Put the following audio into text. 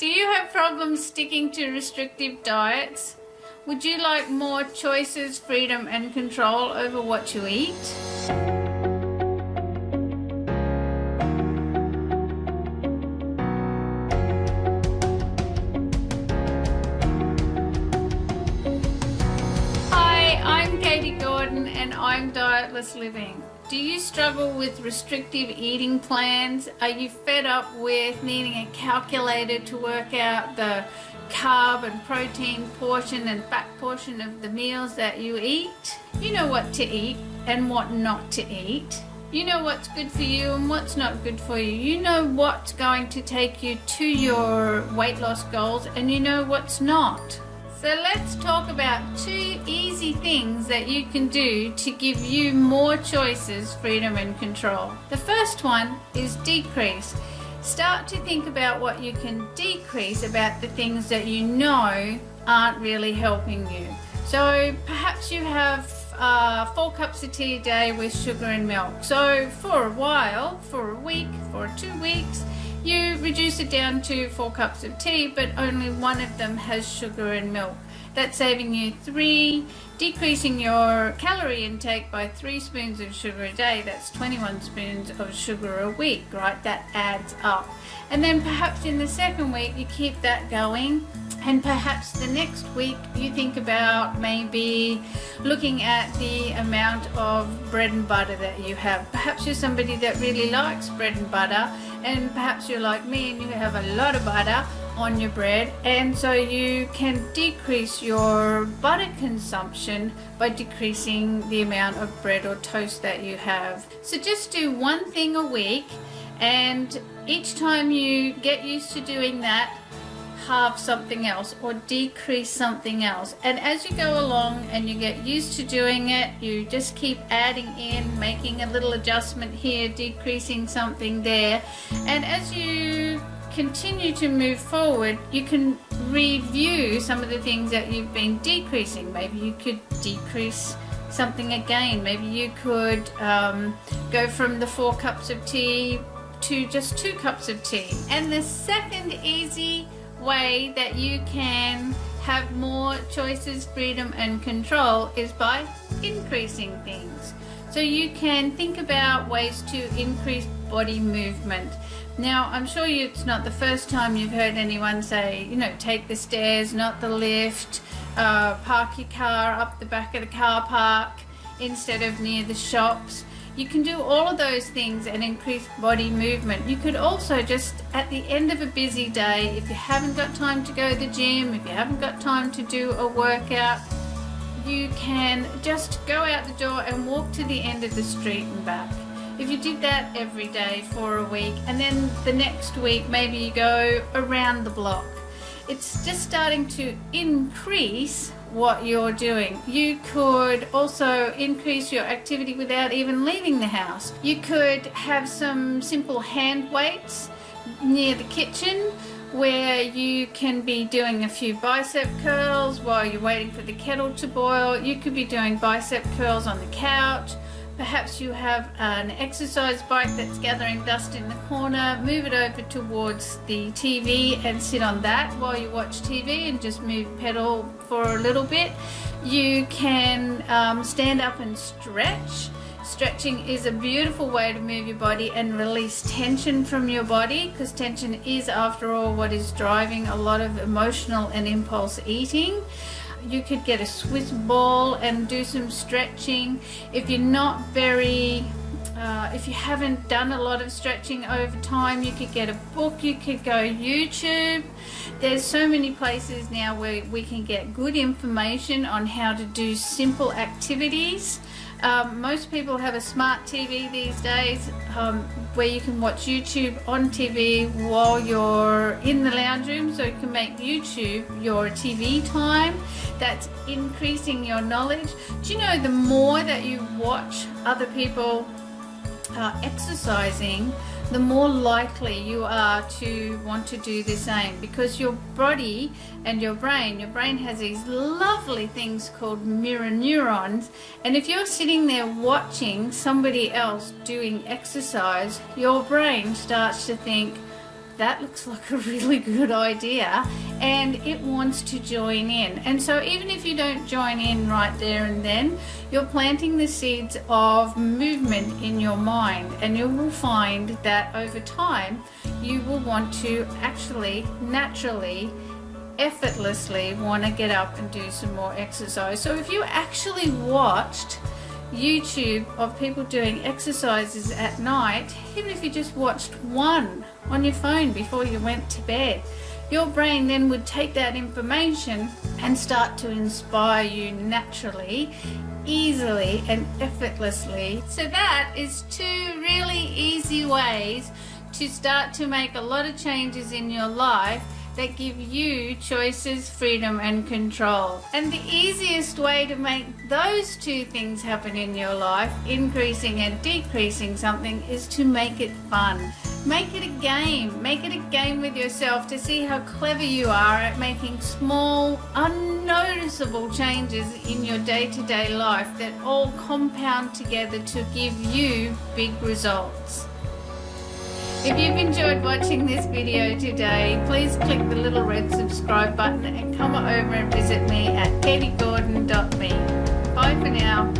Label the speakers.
Speaker 1: Do you have problems sticking to restrictive diets? Would you like more choices, freedom, and control over what you eat? Hi, I'm Katie Gordon and I'm Dietless Living. Do you struggle with restrictive eating plans? Are you fed up with needing a calculator to work out the carb and protein portion and fat portion of the meals that you eat? You know what to eat and what not to eat. You know what's good for you and what's not good for you. You know what's going to take you to your weight loss goals and you know what's not. So let's talk about 2 easy things that you can do to give you more choices, freedom and control. The first one is decrease. Start to think about what you can decrease about the things that you know aren't really helping you. So perhaps you have 4 cups of tea a day with sugar and milk. So for a while, for a week, for 2 weeks, you reduce it down to 4 cups of tea, but only one of them has sugar and milk. That's saving you 3, decreasing your calorie intake by 3 spoons of sugar a day. That's 21 spoons of sugar a week, right? That adds up. And then perhaps in the second week you keep that going, and perhaps the next week you think about maybe looking at the amount of bread and butter that you have. Perhaps you're somebody that really likes bread and butter, and perhaps you're like me and you have a lot of butter on your bread, and so you can decrease your butter consumption by decreasing the amount of bread or toast that you have. So just do one thing a week, and each time you get used to doing that, halve something else or decrease something else. And as you go along and you get used to doing it, you just keep adding in, making a little adjustment here, decreasing something there. And as you continue to move forward, you can review some of the things that you've been decreasing. Maybe you could decrease something again. Maybe you could go from the 4 cups of tea to just 2 cups of tea. And the second easy way that you can have more choices, freedom and control is by increasing things. So you can think about ways to increase body movement. Now, I'm sure it's not the first time you've heard anyone say, you know, take the stairs, not the lift, park your car up the back of the car park instead of near the shops. You can do all of those things and increase body movement. You could also just, at the end of a busy day, if you haven't got time to go to the gym, if you haven't got time to do a workout, you can just go out the door and walk to the end of the street and back. If you did that every day for a week, and then the next week maybe you go around the block, it's just starting to increase what you're doing. You could also increase your activity without even leaving the house. You could have some simple hand weights near the kitchen where you can be doing a few bicep curls while you're waiting for the kettle to boil. You could be doing bicep curls on the couch. Perhaps you have an exercise bike that's gathering dust in the corner. Move it over towards the TV and sit on that while you watch TV and just move pedal for a little bit. You can stand up and stretch. Stretching is a beautiful way to move your body and release tension from your body, because tension is, after all, what is driving a lot of emotional and impulse eating. You could get a Swiss ball and do some stretching. If you're not very, if you haven't done a lot of stretching over time, you could get a book, you could go YouTube. There's so many places now where we can get good information on how to do simple activities. Most people have a smart TV these days where you can watch YouTube on TV while you're in the lounge room, so you can make YouTube your TV time. That's increasing your knowledge. Do you know, the more that you watch other people exercising, the more likely you are to want to do the same, because your body and your brain has these lovely things called mirror neurons, and if you're sitting there watching somebody else doing exercise, your brain starts to think, that looks like a really good idea, and it wants to join in. And so even if you don't join in right there and then, you're planting the seeds of movement in your mind, and you will find that over time you will want to actually naturally, effortlessly want to get up and do some more exercise. So if you actually watched YouTube of people doing exercises at night, even if you just watched one on your phone before you went to bed, your brain then would take that information and start to inspire you naturally, easily and effortlessly. So that is two really easy ways to start to make a lot of changes in your life that give you choices, freedom and control. And the easiest way to make those two things happen in your life, increasing and decreasing something, is to make it fun. Make it a game. Make it a game with yourself to see how clever you are at making small, unnoticeable changes in your day-to-day life that all compound together to give you big results. If you've enjoyed watching this video today, please click the little red subscribe button and come over and visit me at katiegordon.me. Bye for now.